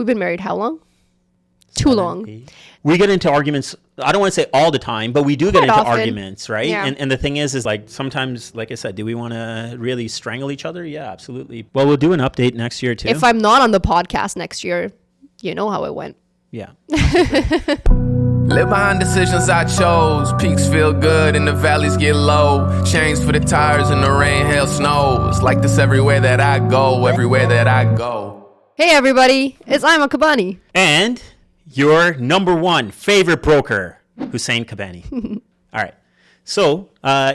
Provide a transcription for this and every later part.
We've been married how long? Too long. 8. We get into arguments. I don't want to say all the time, but we do get into arguments, right? Yeah. And the thing is like sometimes, like I said, do we want to really strangle each other? Yeah, absolutely. Well, we'll do an update next year too. If I'm not on the podcast next year, you know how it went. Yeah. Live behind decisions I chose. Peaks feel good and the valleys get low. Chains for the tires and the rain, hail, snows. Like this everywhere that I go, everywhere that I go. Hey everybody, it's Aima Kabani. And your number one favorite broker, Hussein Kabani. All right. So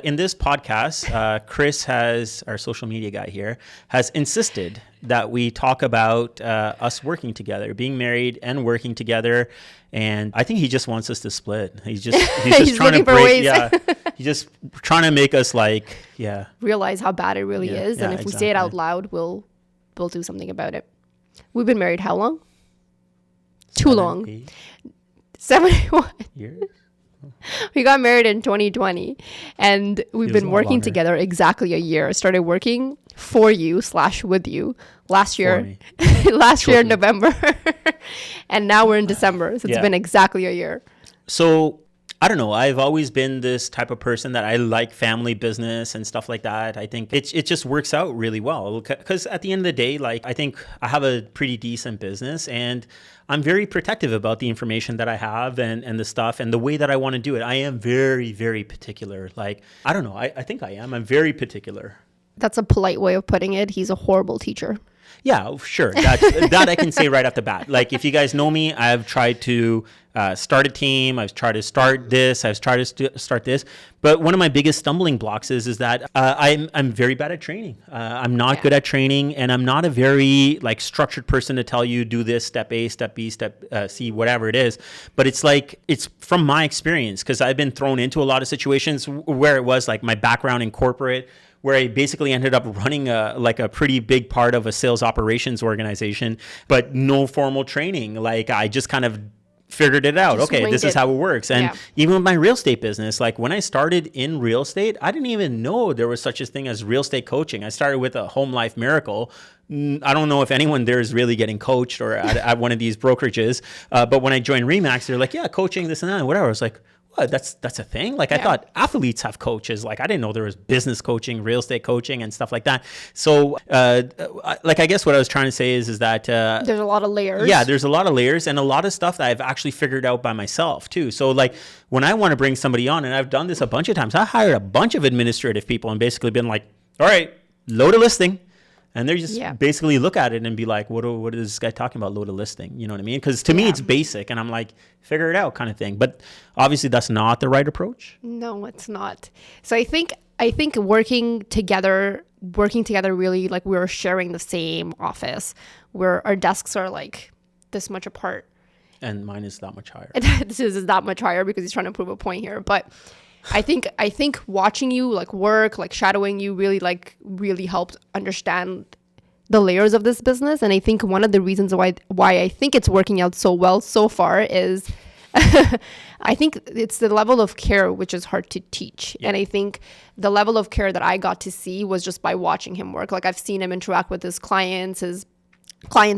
in this podcast, Chris has, our social media guy here, has insisted that we talk about us working together, being married and working together. And I think he just wants us to split. He's just trying to break. Ways. Yeah. He's just trying to make us realize how bad it really is. And if we say it out loud, we'll do something about it. We've been married how long? Too long. 71 years. We got married in 2020 and we've been working together exactly a year. I started working for you / with you last year in November and now we're in December. So it's been exactly a year. So I don't know. I've always been this type of person that I like family business and stuff like that. I think it just works out really well because at the end of the day, like I think I have a pretty decent business and I'm very protective about the information that I have and the stuff and the way that I want to do it. I am very, very particular. Like, I don't know. I think I am. I'm very particular. That's a polite way of putting it. He's a horrible teacher. Yeah, sure. That I can say right off the bat. Like, if you guys know me, I've tried to start a team. I've tried to start this. I've tried to start this. But one of my biggest stumbling blocks is that I'm very bad at training. I'm not good at training, and I'm not a very like structured person to tell you do this step A, step B, step C, whatever it is. But it's like it's from my experience because I've been thrown into a lot of situations where it was like my background in corporate, where I basically ended up running a pretty big part of a sales operations organization, but no formal training. Like I just kind of figured it out. Okay, this is how it works. And even with my real estate business, like when I started in real estate, I didn't even know there was such a thing as real estate coaching. I started with a Home Life Miracle. I don't know if anyone there is really getting coached or at one of these brokerages. But when I joined Remax, they're like, yeah, coaching, this and that, and whatever. I was like, what? That's a thing? Like I thought athletes have coaches. Like I didn't know there was business coaching, real estate coaching and stuff like that. So like I guess what I was trying to say is that there's a lot of layers. Yeah, there's a lot of layers and a lot of stuff that I've actually figured out by myself too. So like when I want to bring somebody on, and I've done this a bunch of times, I hired a bunch of administrative people and basically been like, all right, load a listing. And they just basically look at it and be like, what is this guy talking about, load a listing? You know what I mean? Because to me, it's basic. And I'm like, figure it out kind of thing. But obviously, that's not the right approach. No, it's not. So I think working together really, like we're sharing the same office where our desks are like this much apart. And mine is that much higher. This is that much higher because he's trying to prove a point here. But I think watching you like work, like shadowing you really helped understand the layers of this business. And I think one of the reasons why I think it's working out so well so far is I think it's the level of care which is hard to teach. And I think the level of care that I got to see was just by watching him work. Like I've seen him interact with his clients'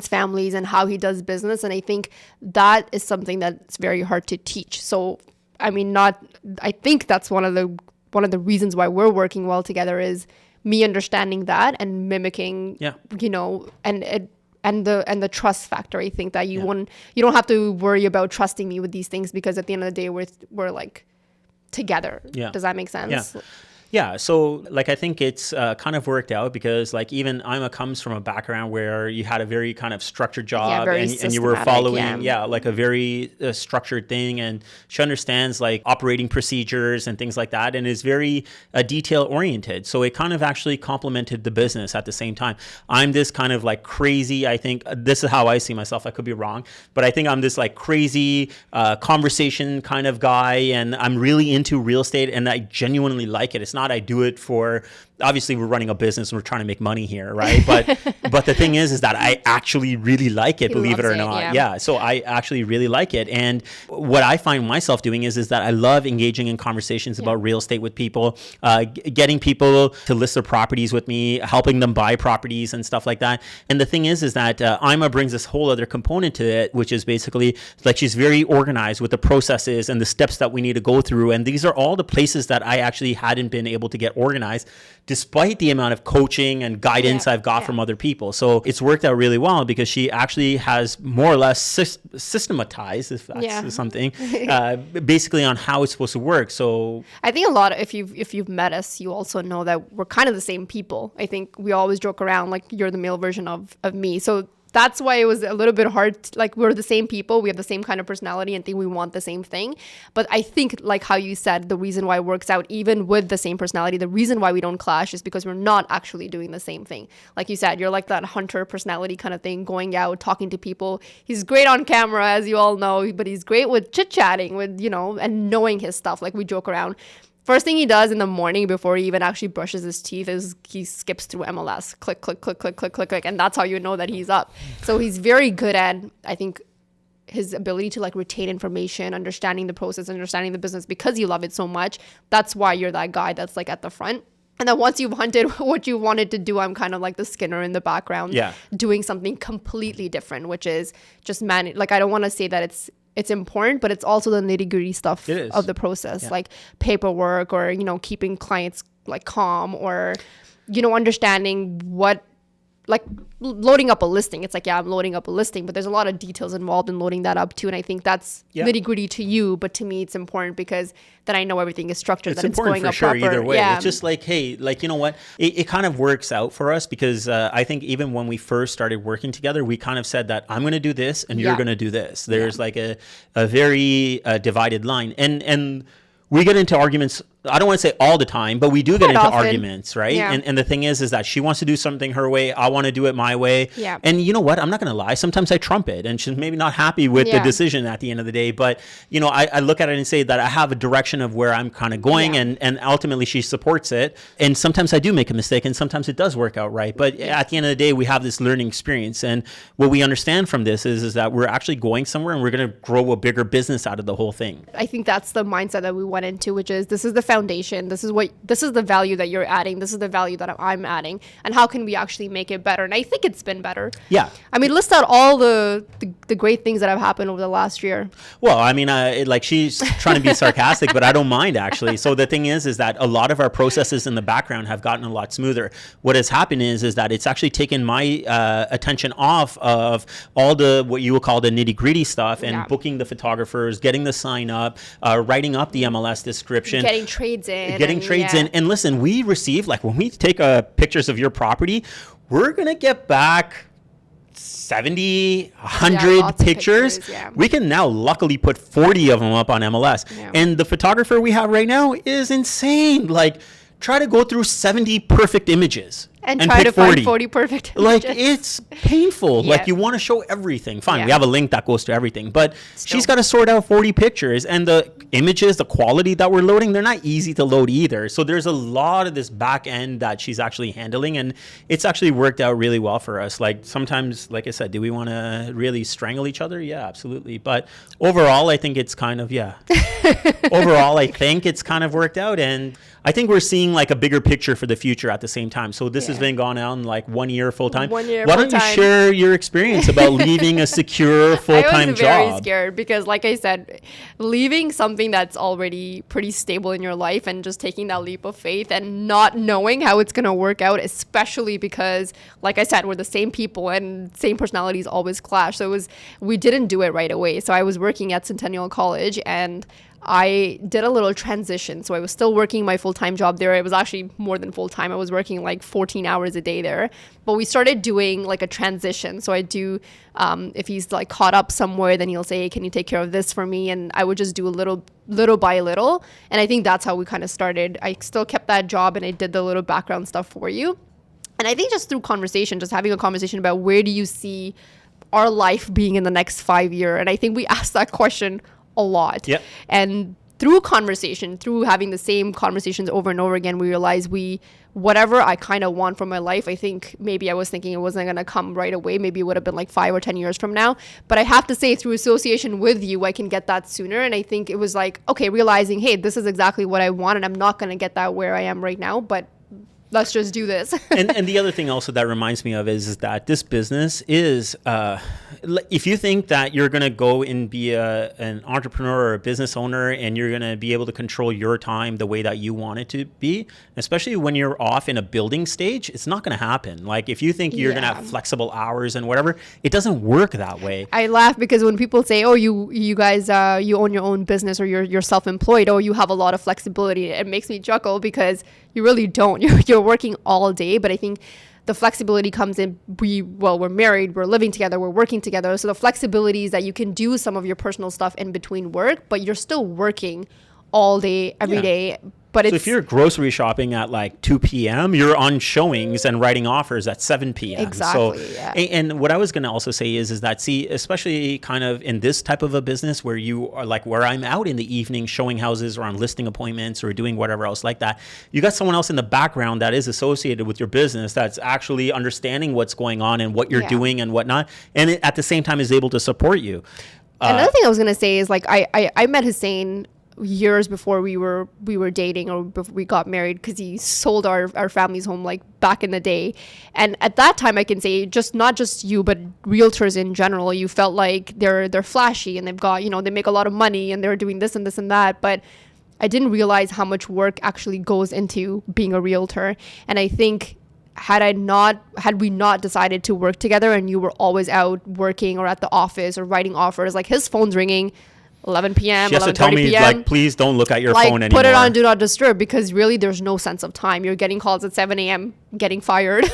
families and how he does business. And I think that is something that's very hard to teach. So I think that's one of the reasons why we're working well together is me understanding that and mimicking, you know, and the trust factor. I think that you don't have to worry about trusting me with these things because at the end of the day, we're like together. Yeah. Does that make sense? Yeah. Yeah, so like I think it's kind of worked out because like even Aima comes from a background where you had a very kind of structured job and you were following like a very structured thing, and she understands like operating procedures and things like that and is very detail oriented. So it kind of actually complemented the business at the same time. I'm this kind of like crazy, I think this is how I see myself. I could be wrong, but I think I'm this like crazy conversation kind of guy, and I'm really into real estate and I genuinely like it. It's not I do it for obviously we're running a business and we're trying to make money here, right? But the thing is that I actually really like it, believe it or not. Yeah. So I actually really like it. And what I find myself doing is that I love engaging in conversations about real estate with people, getting people to list their properties with me, helping them buy properties and stuff like that. And the thing is that Aima brings this whole other component to it, which is basically like she's very organized with the processes and the steps that we need to go through. And these are all the places that I actually hadn't been able to get organized, despite the amount of coaching and guidance I've got from other people. So it's worked out really well because she actually has more or less systematized, if that's something, basically on how it's supposed to work. So I think a lot of, if you've met us, you also know that we're kind of the same people. I think we always joke around like you're the male version of me. So that's why it was a little bit hard. Like, we're the same people. We have the same kind of personality and think we want the same thing. But I think, like how you said, the reason why it works out, even with the same personality, the reason why we don't clash is because we're not actually doing the same thing. Like you said, you're like that hunter personality kind of thing, going out, talking to people. He's great on camera, as you all know, but he's great with chit-chatting, with, and knowing his stuff. Like, we joke around. First thing he does in the morning before he even actually brushes his teeth is he skips through MLS. Click, click, click, click, click, click, click. And that's how you know that he's up. So he's very good at, I think, his ability to like retain information, understanding the process, understanding the business, because you love it so much. That's why you're that guy that's like at the front. And then once you've hunted what you wanted to do, I'm kind of like the Skinner in the background, doing something completely different, which is just like, I don't want to say that it's important, but it's also the nitty-gritty stuff of the process, like paperwork, or, keeping clients like calm, or, understanding what, like loading up a listing. It's like, I'm loading up a listing, but there's a lot of details involved in loading that up too. And I think that's nitty-gritty to you, but to me it's important because then I know everything is structured, that it's going up proper. Either way. It's just like, hey, like, you know what, it kind of works out for us because I think even when we first started working together, we kind of said that I'm going to do this and you're going to do this. There's like a very divided line, and we get into arguments. I don't want to say all the time, but we do get into arguments, right? And the thing is that she wants to do something her way. I want to do it my way. And you know what? I'm not going to lie. Sometimes I trump it, and she's maybe not happy with the decision at the end of the day. But, I look at it and say that I have a direction of where I'm kind of going, and ultimately she supports it. And sometimes I do make a mistake, and sometimes it does work out right. But at the end of the day, we have this learning experience. And what we understand from this is that we're actually going somewhere, and we're going to grow a bigger business out of the whole thing. I think that's the mindset that we went into, which is this is the foundation. This is the value that you're adding. This is the value that I'm adding. And how can we actually make it better? And I think it's been better. Yeah. I mean, list out all the great things that have happened over the last year. Well, I mean, like she's trying to be sarcastic, but I don't mind actually. So the thing is that a lot of our processes in the background have gotten a lot smoother. What has happened is that it's actually taken my attention off of all the, what you would call the nitty gritty stuff, and booking the photographers, getting the sign up, writing up the MLS description, getting trades in. And listen, we receive, like, when we take pictures of your property, we're going to get back 70, 100 pictures. We can now luckily put 40 of them up on MLS. And the photographer we have right now is insane. Like, try to go through 70 perfect images and try to find 40 perfect images. Like, it's painful. Like, you want to show everything. Fine, we have a link that goes to everything, but she's got to sort out 40 pictures, and the images, the quality that we're loading, they're not easy to load either. So there's a lot of this back end that she's actually handling, and it's actually worked out really well for us. Like, sometimes, like I said, do we want to really strangle each other? Yeah, absolutely. But overall, I think it's kind of, overall, I think it's kind of worked out, and I think we're seeing like a bigger picture for the future at the same time. So this has been gone on like 1 year full time. 1 year Why full don't you time. share your experience about leaving a secure full-time job? I was very scared because, like I said, leaving something that's already pretty stable in your life and just taking that leap of faith and not knowing how it's going to work out, especially because, like I said, we're the same people and same personalities always clash. So we didn't do it right away. So I was working at Centennial College, and I did a little transition. So I was still working my full-time job there. It was actually more than full-time. I was working like 14 hours a day there. But we started doing like a transition. So I do, if he's like caught up somewhere, then he'll say, hey, can you take care of this for me? And I would just do a little by little. And I think that's how we kind of started. I still kept that job, and I did the little background stuff for you. And I think just through conversation, just having a conversation about where do you see our life being in the next 5 years? And I think we asked that question a lot. Yep. And through conversation, through having the same conversations over and over again, we realized whatever I kind of want from my life, I think maybe I was thinking it wasn't going to come right away. Maybe it would have been like 5 or 10 years from now. But I have to say, through association with you, I can get that sooner. And I think it was like, okay, realizing, hey, this is exactly what I want, and I'm not going to get that where I am right now, but let's just do this. and the other thing also that reminds me of is that this business is, if you think that you're going to go and be an entrepreneur or a business owner and you're going to be able to control your time the way that you want it to be, especially when you're off in a building stage, it's not going to happen. Like if you think you're going to have flexible hours and whatever, it doesn't work that way. I laugh because when people say, oh, you guys, you own your own business, or you're self-employed, oh, you have a lot of flexibility. It makes me chuckle because you really don't. You're working all day, but I think the flexibility comes in. We're married, we're living together, we're working together. So the flexibility is that you can do some of your personal stuff in between work, but you're still working all day, every day. But so if you're grocery shopping at like 2 p.m., you're on showings and writing offers at 7 p.m. Exactly. So, and what I was going to also say is that, see, especially kind of in this type of a business where you are like where I'm out in the evening showing houses or on listing appointments or doing whatever else like that, you got someone else in the background that is associated with your business that's actually understanding what's going on and what you're doing and whatnot, and at the same time is able to support you. Another thing I was going to say is like I met Hussein years before we were dating or before we got married, because he sold our family's home like back in the day. And at that time, I can say, just not just you, but realtors in general, you felt like they're flashy and they've got, they make a lot of money and they're doing this and this and that. But I didn't realize how much work actually goes into being a realtor. And I think had we not decided to work together and you were always out working or at the office or writing offers, like his phone's ringing 11 p.m. She has to tell me, like, please don't look at your phone anymore. Put it on Do Not Disturb, because really there's no sense of time. You're getting calls at 7 a.m. getting fired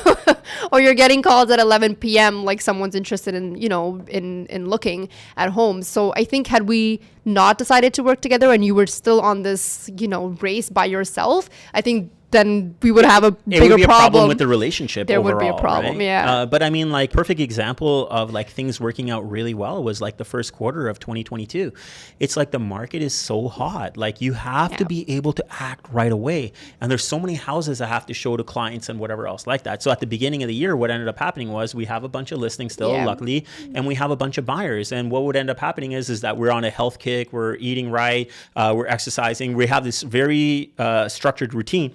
or you're getting calls at 11 p.m. like someone's interested in, in looking at homes. So I think had we not decided to work together and you were still on this, race by yourself, I think then we would have a bigger It would be a problem problem with the relationship There overall, would be a problem, right? yeah. But I mean, like, perfect example of like things working out really well was like the first quarter of 2022. It's like the market is so hot. Like you have to be able to act right away. And there's so many houses I have to show to clients and whatever else like that. So at the beginning of the year, what ended up happening was we have a bunch of listings still, luckily, and we have a bunch of buyers. And what would end up happening is that we're on a health kick, we're eating right, we're exercising, we have this very structured routine.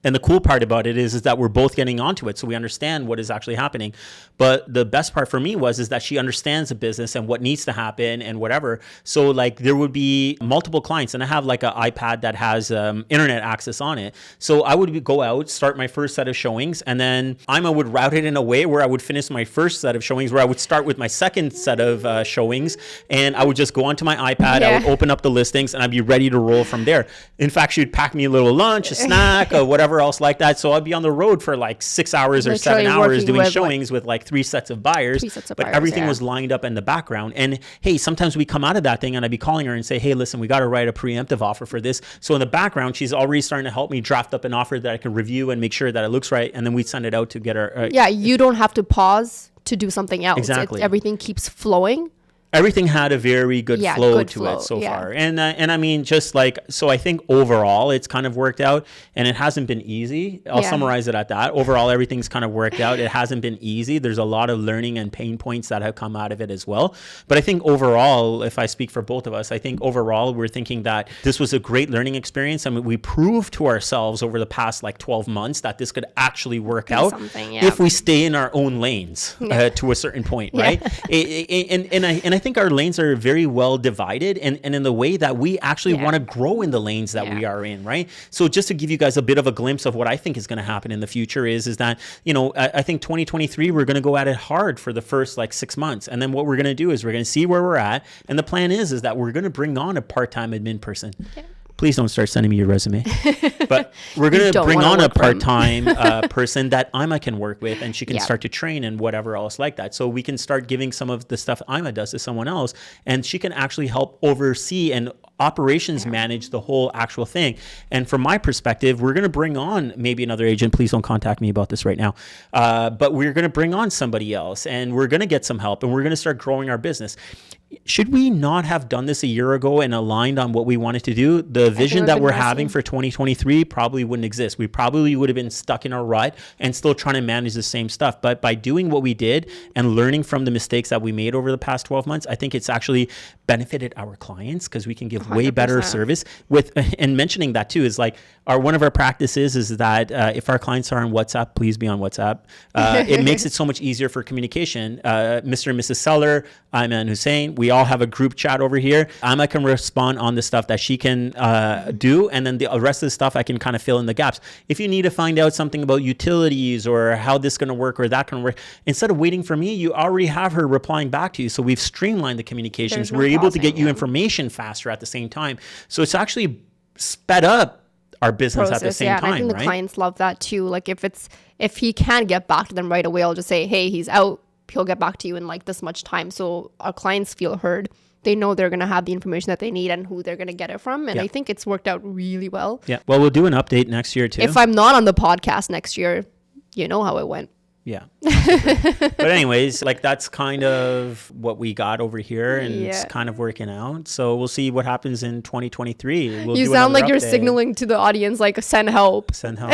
And the cool part about it is that we're both getting onto it, so we understand what is actually happening. But the best part for me is that she understands the business and what needs to happen and whatever. So like there would be multiple clients, and I have like an iPad that has internet access on it. So I would go out, start my first set of showings, and then Aima would route it in a way where I would finish my first set of showings, where I would start with my second set of showings, and I would just go onto my iPad, I would open up the listings, and I'd be ready to roll from there. In fact, she would pack me a little lunch, a snack, or whatever else like that. So I'd be on the road for like 6 hours or 7 hours doing showings with like 3 sets of buyers, but everything was lined up in the background. And hey, sometimes we come out of that thing and I'd be calling her and say, hey, listen, we got to write a preemptive offer for this. So in the background, she's already starting to help me draft up an offer that I can review and make sure that it looks right. And then we'd send it out to get her. You don't have to pause to do something else. Exactly. Everything keeps flowing. Everything had a very good flow to it so far. And I mean, just like, so I think overall it's kind of worked out, and it hasn't been easy. I'll summarize it at that. Overall, everything's kind of worked out. It hasn't been easy. There's a lot of learning and pain points that have come out of it as well. But I think overall, if I speak for both of us, I think overall we're thinking that this was a great learning experience. I mean, we proved to ourselves over the past like 12 months that this could actually work out if we stay in our own lanes to a certain point, right? And I think our lanes are very well divided, and in the way that we actually want to grow in the lanes that we are in, right? So just to give you guys a bit of a glimpse of what I think is going to happen in the future is that, I think 2023, we're going to go at it hard for the first like 6 months. And then what we're going to do is we're going to see where we're at. And the plan is that we're going to bring on a part-time admin person. Please don't start sending me your resume. But we're going to don't bring wanna on a work for him. part-time person that Ima can work with, and she can Yeah. start to train and whatever else like that. So we can start giving some of the stuff Ima does to someone else, and she can actually help oversee and operations manage the whole actual thing. And from my perspective, we're going to bring on maybe another agent. Please don't contact me about this right now. But we're going to bring on somebody else, and we're going to get some help, and we're going to start growing our business. Should we not have done this a year ago and aligned on what we wanted to do? The vision that we're having for 2023 probably wouldn't exist. We probably would have been stuck in our rut and still trying to manage the same stuff. But by doing what we did and learning from the mistakes that we made over the past 12 months, I think it's actually benefited our clients because we can give way better 100%. service with, and mentioning that too is like one of our practices is that if our clients are on WhatsApp, please be on WhatsApp. It makes it so much easier for communication. Mr. and Mrs. Seller, Aima and Hussein, we all have a group chat over here. Aima can respond on the stuff that she can do, and then the rest of the stuff I can kind of fill in the gaps. If you need to find out something about utilities or how this is going to work or that can work, instead of waiting for me, you already have her replying back to you. So we've streamlined the communications. There's no We're able to get pausing, you yeah. information faster at the same time. So it's actually sped up our business at the same And I time, think the right? clients love that too. Like if he can't get back to them right away, I'll just say, hey, he's out. He'll get back to you in like this much time. So our clients feel heard. They know they're going to have the information that they need and who they're going to get it from. And Yeah. I think it's worked out really well. Yeah. Well, we'll do an update next year too. If I'm not on the podcast next year, you know how it went. Yeah. But anyways, like that's kind of what we got over here, and it's Yeah. kind of working out. So we'll see what happens in 2023. We'll You do sound another like you're update. signaling to the audience, like, send help. Send help.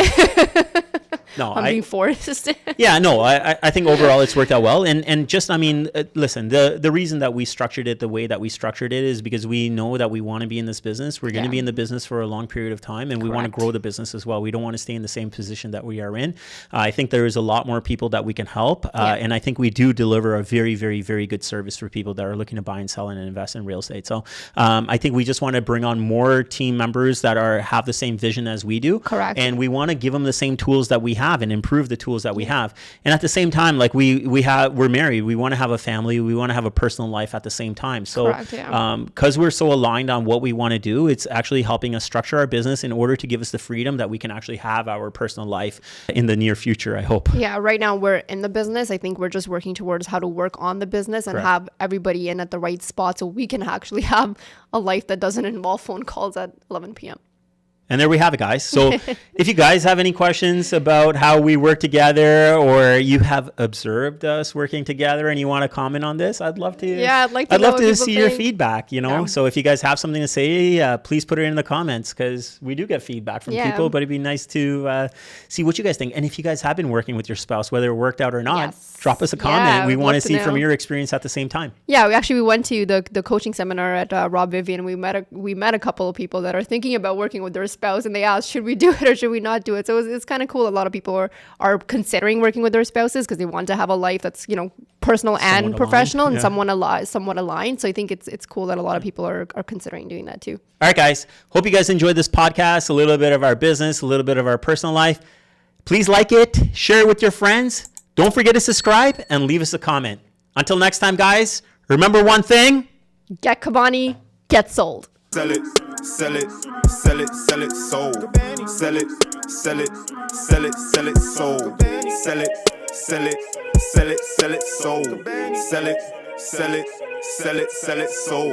No, I'm being forced. yeah, no, I think overall it's worked out well. And just, I mean, listen, the reason that we structured it the way that we structured it is because we know that we want to be in this business. We're going to Yeah. be in the business for a long period of time, and we want to Correct. grow the business as well. We don't want to stay in the same position that we are in. I think there is a lot more people that we can help. And I think we do deliver a very, very, very good service for people that are looking to buy and sell and invest in real estate. So I think we just want to bring on more team members that have the same vision as we do. Correct. And we want to give them the same tools that we have and improve the tools that we have. And at the same time, like we're married, we want to have a family, we want to have a personal life at the same time. So Correct, yeah. because we're so aligned on what we want to do, it's actually helping us structure our business in order to give us the freedom that we can actually have our personal life in the near future, I hope. Yeah, right now we're in the business. I think we're just working towards how to work on the business and Correct. have everybody in at the right spot so we can actually have a life that doesn't involve phone calls at 11 p.m. And there we have it, guys. So if you guys have any questions about how we work together, or you have observed us working together and you want to comment on this, I'd love to. Yeah, I'd like to I'd know love what to people see your think. feedback. Yeah. So if you guys have something to say, please put it in the comments because we do get feedback from Yeah. people. But it'd be nice to see what you guys think. And if you guys have been working with your spouse, whether it worked out or not, Yes. drop us a comment. Yeah, We we'd want to love to see from know. your experience at the same time. Yeah, we went to the coaching seminar at Rob Vivian. We met a couple of people that are thinking about working with their spouse, and they asked, should we do it or should we not do it? So it's kind of cool. A lot of people are considering working with their spouses because they want to have a life that's personal and aligned, professional and yeah. somewhat aligned. So I think it's cool that a lot of people are considering doing that too. All right, guys. Hope you guys enjoyed this podcast, a little bit of our business, a little bit of our personal life. Please like it, share it with your friends. Don't forget to subscribe and leave us a comment. Until next time, guys, remember one thing. Get Kabani, get sold. Sell it, sell it, sell it, sell it, sold. Sell it, sell it, sell it, sell it, sold. Sell it, sell it, sell it, sell it, sold. Sell it, sell it, sell it, sell it, sold.